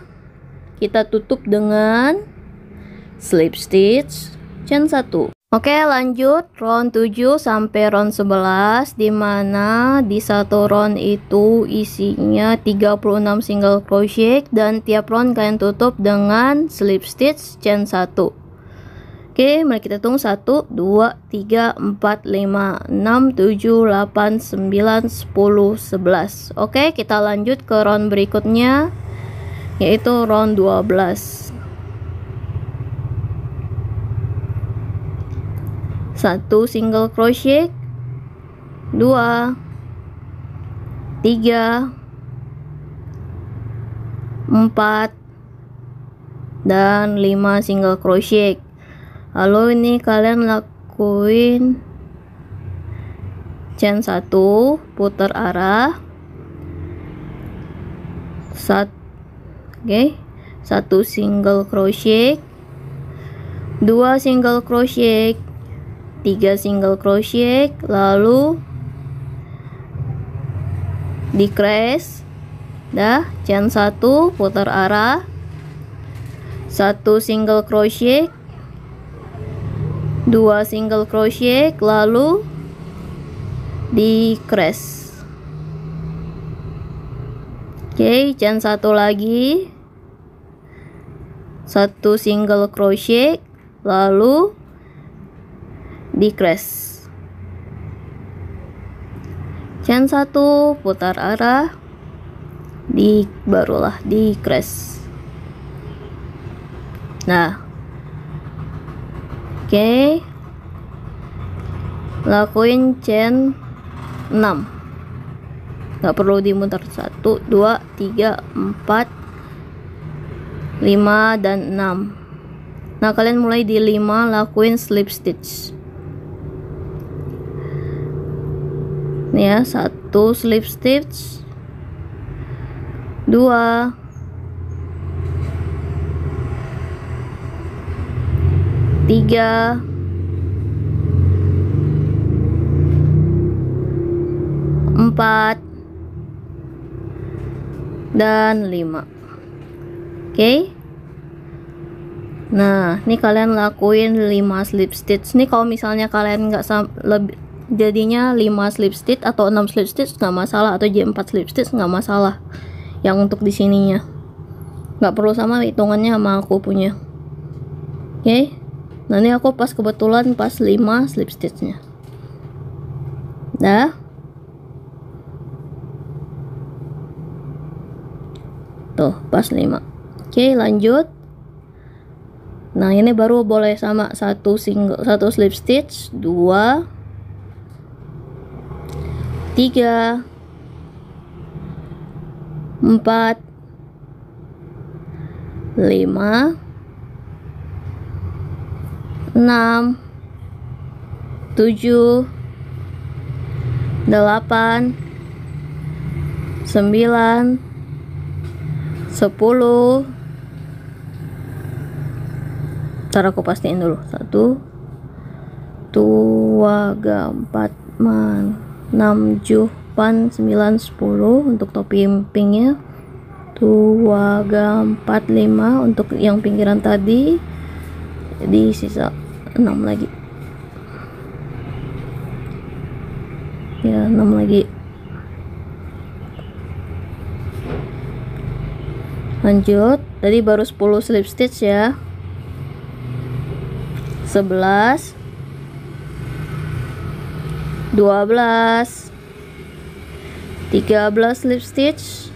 Speaker 1: kita tutup dengan slip stitch chain 1. Oke, lanjut round 7 sampai round 11, dimana di satu round itu isinya 36 single crochet dan tiap round kalian tutup dengan slip stitch chain 1. Oke, mari kita hitung 1, 2, 3, 4, 5, 6, 7, 8, 9, 10, 11. Oke, kita lanjut ke round berikutnya, yaitu round 12. 1 single crochet, 2, 3, 4, dan 5 single crochet. Lalu ini kalian lakuin chain 1, putar arah 1. Oke, 1 single crochet, 2 single crochet, 3 single crochet, lalu decrease. Dah, chain 1, putar arah 1 single crochet, 2 single crochet, lalu decrease. Oke, chain 1 lagi, 1 single crochet, lalu decrease. Chain 1, putar arah, barulah decrease. Nah, oke, lakuin chain 6. Gak perlu dimutar 1, 2, 3, 4, 5, dan 6. Nah, kalian mulai di 5 lakuin slip stitch. Nih ya, 1 slip stitch, 2, 3, 4, dan 5. Oke. Nah, ini kalian lakuin 5 slip stitch. Nih kalau misalnya kalian nggak lebih jadinya 5 slip stitch atau 6 slip stitch nggak masalah, atau 4 slip stitch nggak masalah. Yang untuk di sininya nggak perlu sama hitungannya sama aku punya. Oke. Nah, ini aku pas kebetulan pas 5 slip stitchnya. Dah. Tuh, pas 5. Oke, lanjut. Nah, ini baru boleh sama 1 slip stitch, 2, 3, 4, 5, 6, 7, 8, 9, 10. Ntar aku pastiin dulu. 1, 2, 3, 4, 6, 7, 8, 9, 10 untuk topi pinknya. 2, 3, 4, 5 untuk yang pinggiran tadi. Jadi sisa 6 lagi ya, 6 lagi. Lanjut, tadi baru 10 slip stitch ya. 11, 12, 13 slip stitch,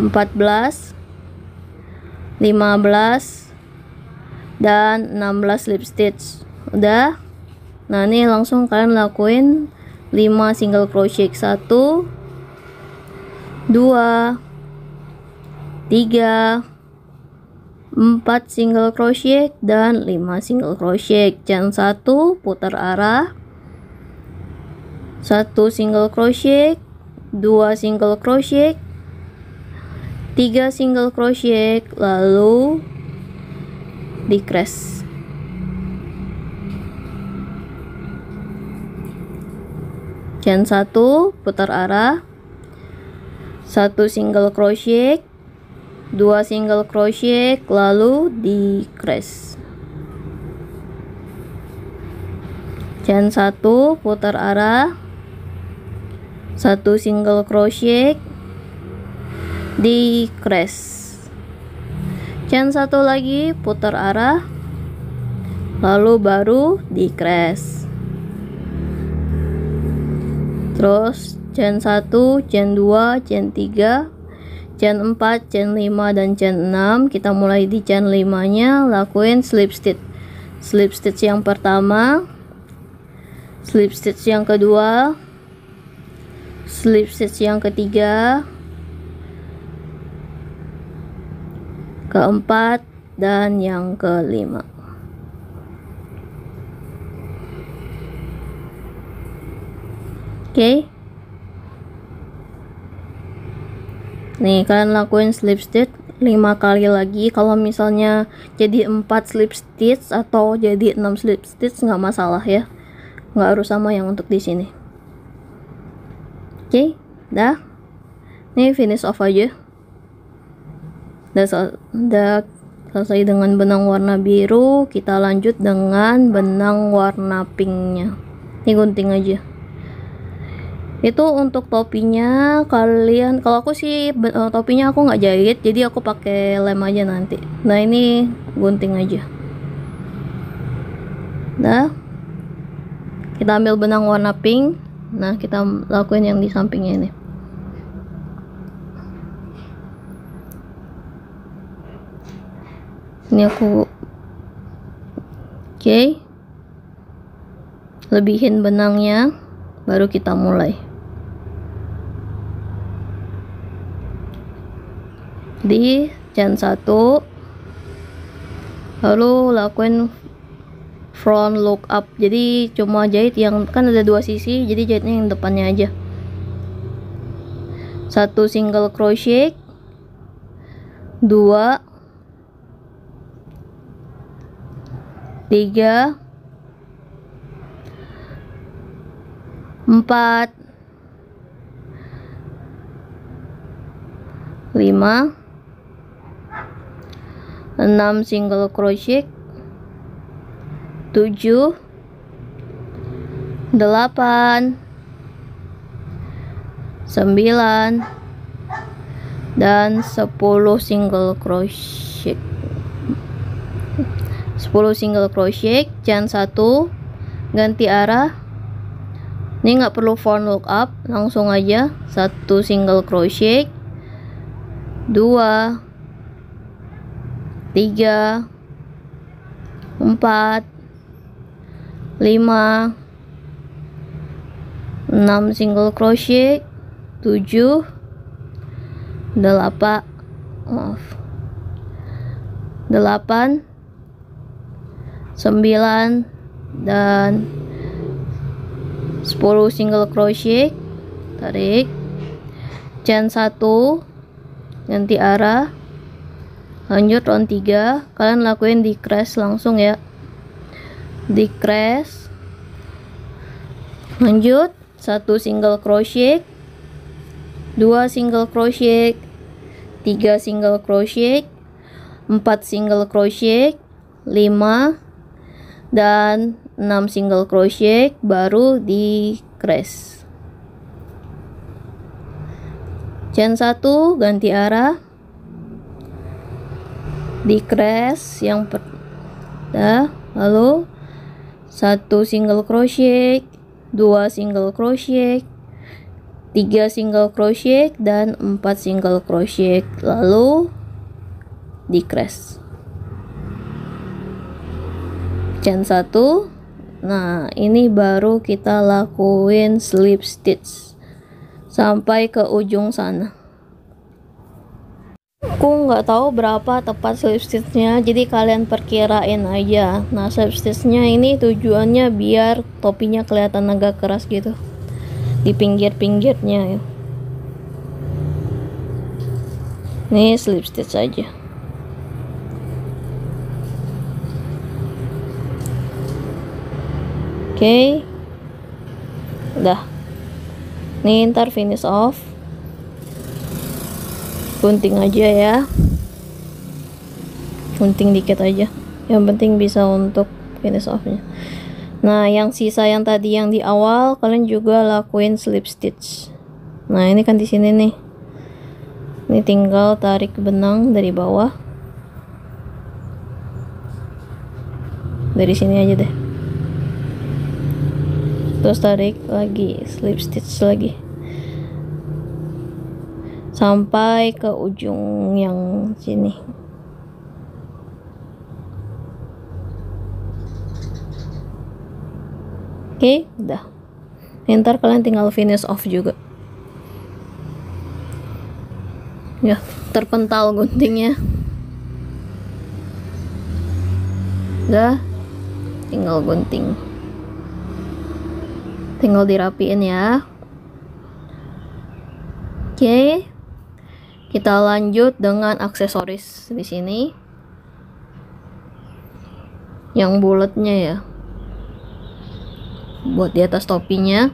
Speaker 1: 14, 15 dan 16 slip stitch. Udah. Nah, ini langsung kalian lakuin 5 single crochet. 1, 2, 3, 4 single crochet dan 5 single crochet. Chain 1, putar arah, 1 single crochet, 2 single crochet, 3 single crochet, lalu decrease. Chain 1, putar arah, 1 single crochet, 2 single crochet, lalu decrease. Chain 1, putar arah, 1 single crochet, decrease. Chain 1 lagi, putar arah, lalu baru decrease. Terus chain 1, chain 2, chain 3, chain 4, chain 5 dan chain 6. Kita mulai di chain 5 nya, lakuin slip stitch. Slip stitch yang pertama, slip stitch yang kedua, slip stitch yang ketiga, keempat, dan yang kelima. Oke. Nih, kalian lakuin slip stitch 5 kali lagi. Kalau misalnya jadi 4 slip stitch atau jadi 6 slip stitch nggak masalah ya. Nggak harus sama yang untuk di sini. Oke, dah. Nih finish off aja. Udah selesai dengan benang warna biru, kita lanjut dengan benang warna pinknya. Ini gunting aja. Itu untuk topinya kalian, kalau aku sih topinya aku nggak jahit, jadi aku pakai lem aja nanti. Nah, ini gunting aja. Nah, kita ambil benang warna pink. Nah, kita lakuin yang di sampingnya ini. Ini aku lebihin benangnya, baru kita mulai. Di chain 1, lalu lakuin front look up. Jadi cuma jahit yang kan ada 2 sisi, jadi jahitnya yang depannya aja. 1 single crochet, 2, 3, 4, 5, 6 single crochet, 7, 8, 9 dan 10 single crochet. 10 single crochet. Chain 1, ganti arah. Ini nggak perlu front look up, langsung aja 1 single crochet, 2, 3, 4, 5, 6 single crochet, 7, 8, 9 dan 10 single crochet. Tarik. Chain 1, ganti arah, lanjut round 3. Kalian lakuin decrease langsung ya, decrease. Lanjut 1 single crochet, 2 single crochet, 3 single crochet, 4 single crochet, 5 dan 6 single crochet, baru di crease. Chain 1 ganti arah, di crease yang lalu 1 single crochet, 2 single crochet, 3 single crochet dan 4 single crochet, lalu di crease. Chain 1. Nah, ini baru kita lakuin slip stitch sampai ke ujung sana. Aku nggak tahu berapa tepat slip stitchnya, jadi kalian perkirain aja. Nah, slip stitchnya ini tujuannya biar topinya kelihatan agak keras gitu di pinggir-pinggirnya ya. Ini slip stitch aja. Oke, udah. Nih ntar finish off, gunting aja ya, gunting dikit aja, yang penting bisa untuk finish offnya. Nah, yang sisa yang tadi yang di awal kalian juga lakuin slip stitch. Nah, ini kan di sini nih, ini tinggal tarik benang dari bawah, dari sini aja deh, terus tarik lagi, slip stitch lagi sampai ke ujung yang sini. Oke, udah. Ntar kalian tinggal finish off juga. Ya, terpental guntingnya. Udah, tinggal gunting. Tinggal dirapiin ya. Oke. Kita lanjut dengan aksesoris di sini. Yang bulatnya ya. Buat di atas topinya.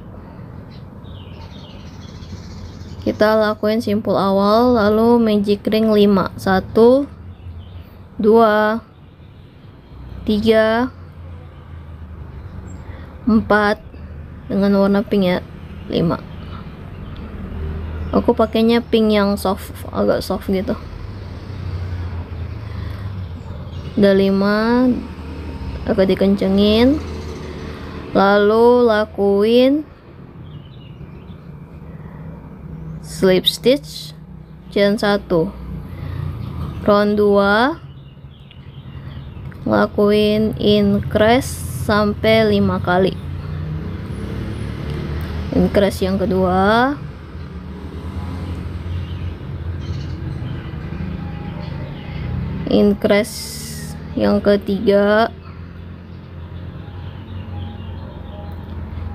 Speaker 1: Kita lakuin simpul awal, lalu magic ring 5. 1 2 3 4 dengan warna pink ya, 5. Aku pakainya pink yang soft, agak soft gitu. Udah 5, agak dikencengin, lalu lakuin slip stitch, chain 1, round 2, lakuin increase sampai 5 kali. Increase yang kedua, increase yang ketiga,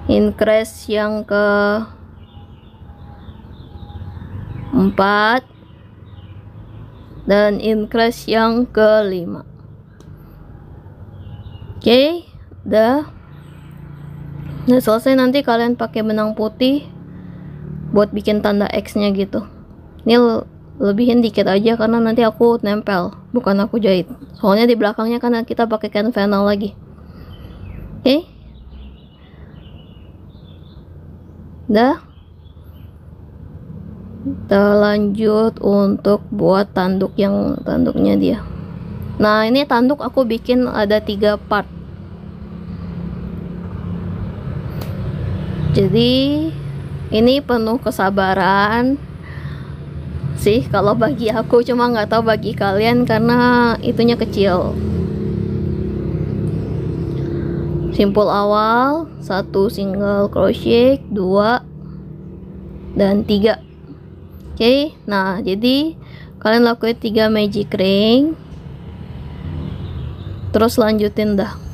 Speaker 1: increase yang ke-4, dan increase yang ke-5. Oke, udah. Nah, selesai nanti kalian pakai benang putih buat bikin tanda X nya gitu. Ini lebihin dikit aja karena nanti aku nempel, bukan aku jahit. Soalnya di belakangnya kan kita pakai kain vinyl lagi. Oke. Udah. Kita lanjut untuk buat tanduknya dia. Nah, ini tanduk aku bikin ada 3 part. Jadi ini penuh kesabaran sih kalau bagi aku, cuma nggak tahu bagi kalian karena itunya kecil. Simpul awal, 1 single crochet, 2 dan 3. Oke, nah jadi kalian lakuin 3 magic ring, terus lanjutin dah.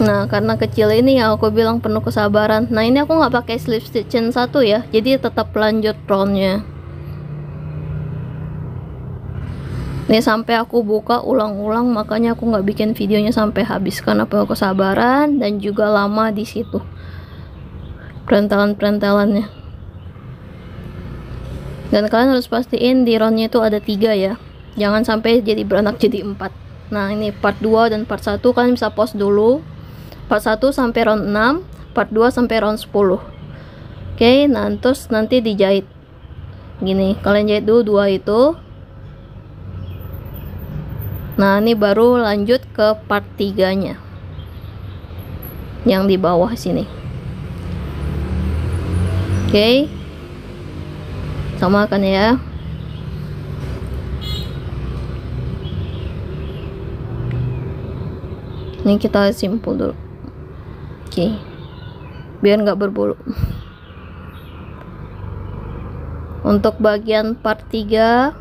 Speaker 1: Nah, karena kecil ini ya aku bilang penuh kesabaran. Nah, ini aku nggak pakai slip stitch chain 1 ya, jadi tetap lanjut roundnya. Ini sampai aku buka ulang-ulang, makanya aku nggak bikin videonya sampai habis karena penuh kesabaran dan juga lama di situ. perentelan-perentelannya. Dan kalian harus pastiin di roundnya itu ada 3 ya, jangan sampai jadi beranak jadi 4. Nah ini part 2 dan part 1 kalian bisa pause dulu, part 1 sampai round 6, part 2 sampai round 10. Oke, nah terus nanti dijahit gini, kalian jahit dulu 2 itu. Nah ini baru lanjut ke part 3 nya yang di bawah sini. Oke, sama kan ya. Ini kita simpul dulu. Oke, biar nggak berbulu. Untuk bagian part 3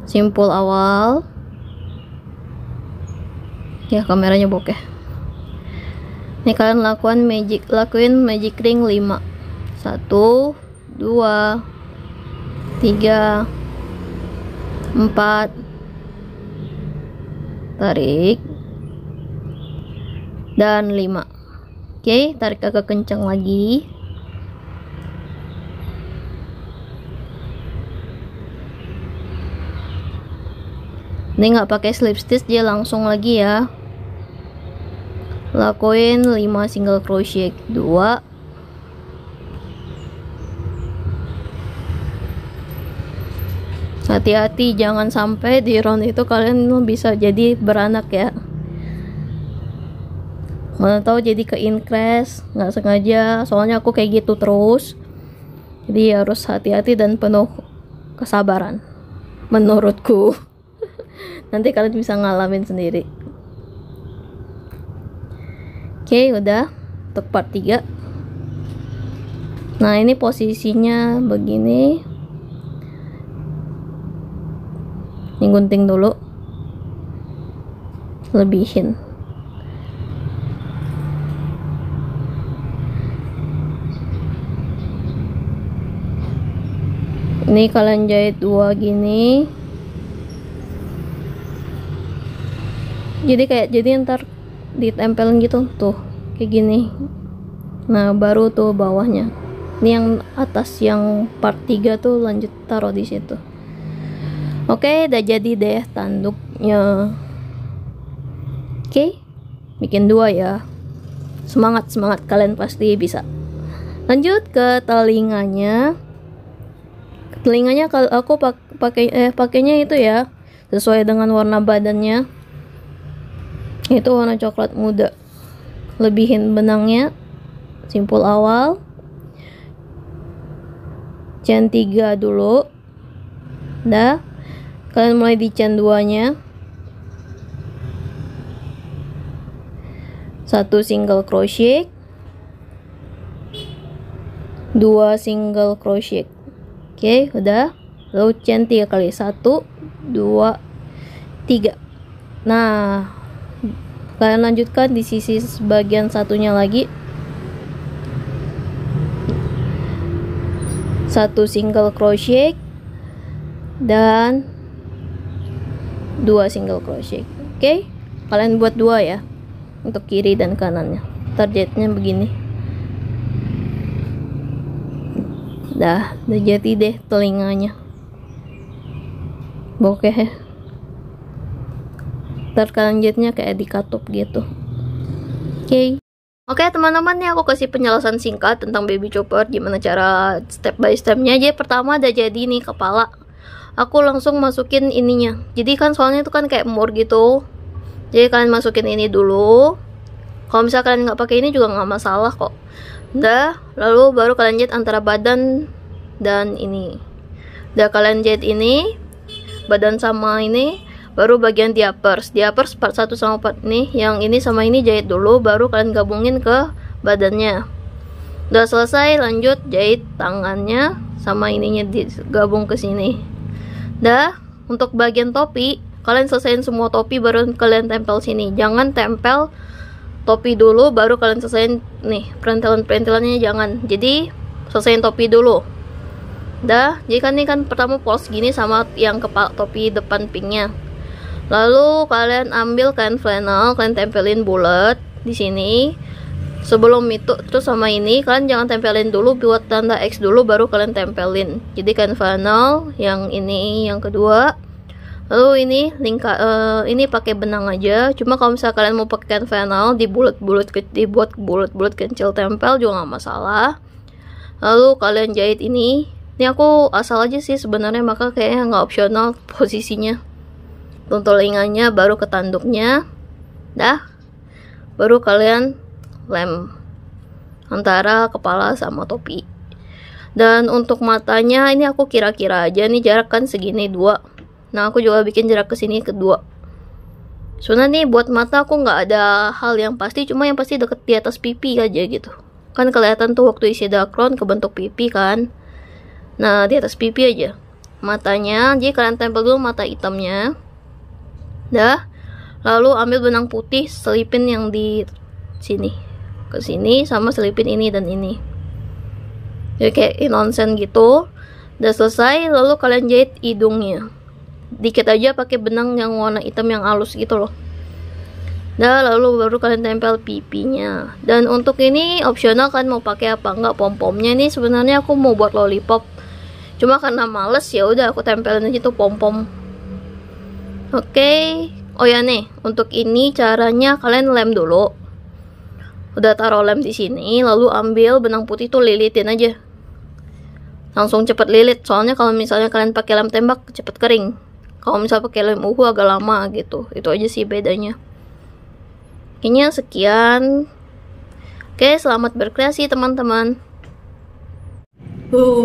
Speaker 1: simpul awal ya, kameranya bokeh. Ini kalian lakuin magic ring 5. 1 2 3 4, tarik, dan 5. Oke, tarik agak kencang lagi. Ini nggak pakai slip stitch, dia langsung lagi ya. Lakuin 5 single crochet 2, hati-hati jangan sampai di round itu kalian bisa jadi beranak ya. Mana tahu jadi ke increase nggak sengaja, soalnya aku kayak gitu terus. Jadi harus hati-hati dan penuh kesabaran menurutku. Nanti kalian bisa ngalamin sendiri. Oke, udah untuk part 3. Nah ini posisinya begini. Ini gunting dulu, lebihin. Ini kalian jahit 2 gini. Jadi ntar ditempelin gitu tuh kayak gini. Nah baru tuh bawahnya. Ini yang atas yang part 3 tuh lanjut taruh di situ. Oke, udah jadi deh tanduknya. Oke, bikin 2 ya. Semangat kalian pasti bisa. Lanjut ke telinganya. Telinganya kalau aku pakainya itu ya sesuai dengan warna badannya. Itu warna coklat muda. Lebihin benangnya, simpul awal, chain 3 dulu. Dah, kalian mulai di chain 2 nya. 1 single crochet, 2 single crochet. Oke, udah. Lalu chain 3 kali, 1 2 3. Nah kalian lanjutkan di sisi bagian satunya lagi. 1 single crochet dan 2 single crochet. Oke, kalian buat 2 ya untuk kiri dan kanannya. Targetnya begini. Udah jadi deh telinganya. Bokeh ya. Ntar kalian jahitnya kayak di katup gitu. Oke. Oke teman-teman, nih aku kasih penjelasan singkat tentang baby chopper, gimana cara step by stepnya. Jadi pertama udah jadi nih kepala, aku langsung masukin ininya. Jadi kan soalnya itu kan kayak mur gitu, jadi kalian masukin ini dulu. Kalau misalnya kalian nggak pakai ini juga nggak masalah kok. Udah, lalu baru kalian jahit antara badan dan ini. Udah kalian jahit ini badan sama ini, baru bagian diapers part 1 sama part ini, yang ini sama ini jahit dulu, baru kalian gabungin ke badannya. Udah selesai, lanjut jahit tangannya sama ininya digabung ke sini. Dah, untuk bagian topi kalian selesaiin semua topi baru kalian tempel sini. Jangan tempel topi dulu baru kalian selesaiin nih perintilan-perintilannya, jangan. Jadi selesaiin topi dulu. Dah, jadi kan ini kan pertama pose gini sama yang kepala topi depan pinknya. Lalu kalian ambil kain flannel, kalian tempelin bulat di sini. sebelum itu. Terus sama ini kalian jangan tempelin dulu, buat tanda X dulu baru kalian tempelin. Jadi kan final yang ini yang kedua. Lalu ini ini pakai benang aja. Cuma kalau misalnya kalian mau pakai final dibuat bulat-bulat kecil tempel juga nggak masalah. Lalu kalian jahit ini. Ini aku asal aja sih sebenarnya, maka kayaknya nggak opsional posisinya. Untuk telinganya baru ke tanduknya. Dah. Baru kalian lem antara kepala sama topi. Dan untuk matanya ini aku kira-kira aja nih, jarak kan segini 2. Nah aku juga bikin jarak ke sini kedua. Sebenarnya nih buat mata aku nggak ada hal yang pasti, cuma yang pasti deket di atas pipi aja gitu. Kan kelihatan tuh waktu isi dakron kebentuk pipi kan. Nah di atas pipi aja matanya. Jadi kalian tempel dulu mata hitamnya. Dah. Lalu ambil benang putih, selipin yang di sini ke sini, sama selipin ini dan ini. Jadi kayak nonsen gitu. Udah selesai, lalu kalian jahit hidungnya. Dikit aja pakai benang yang warna hitam yang halus gitu loh. Dah, lalu baru kalian tempel pipinya. Dan untuk ini opsional kan mau pakai apa enggak pom-pomnya. Ini sebenarnya aku mau buat lollipop. Cuma karena males ya udah aku tempelin aja tuh pom-pom. Oke. Oh ya nih, untuk ini caranya kalian lem dulu. Udah taruh lem di sini, lalu ambil benang putih tuh lilitin aja. Langsung cepet lilit. Soalnya kalau misalnya kalian pakai lem tembak cepet kering. Kalau misalnya pakai lem uhu agak lama gitu. Itu aja sih bedanya. Kayaknya sekian. Oke, selamat berkreasi teman-teman.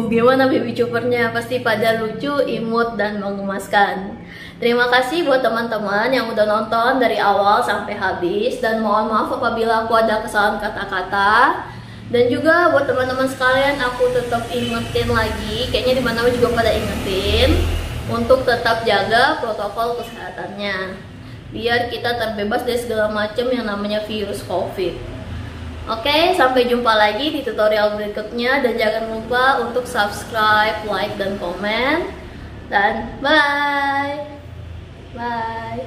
Speaker 1: Gimana baby choppernya? Pasti pada lucu, imut, dan mengemaskan. Terima kasih buat teman-teman yang udah nonton dari awal sampai habis. Dan mohon maaf apabila aku ada kesalahan kata-kata. Dan juga buat teman-teman sekalian, aku tetap ingetin lagi, kayaknya di mana juga pada ingetin, untuk tetap jaga protokol kesehatannya. Biar kita terbebas dari segala macam yang namanya virus COVID. Oke, sampai jumpa lagi di tutorial berikutnya. Dan jangan lupa untuk subscribe, like, dan komen. Dan bye! Bye!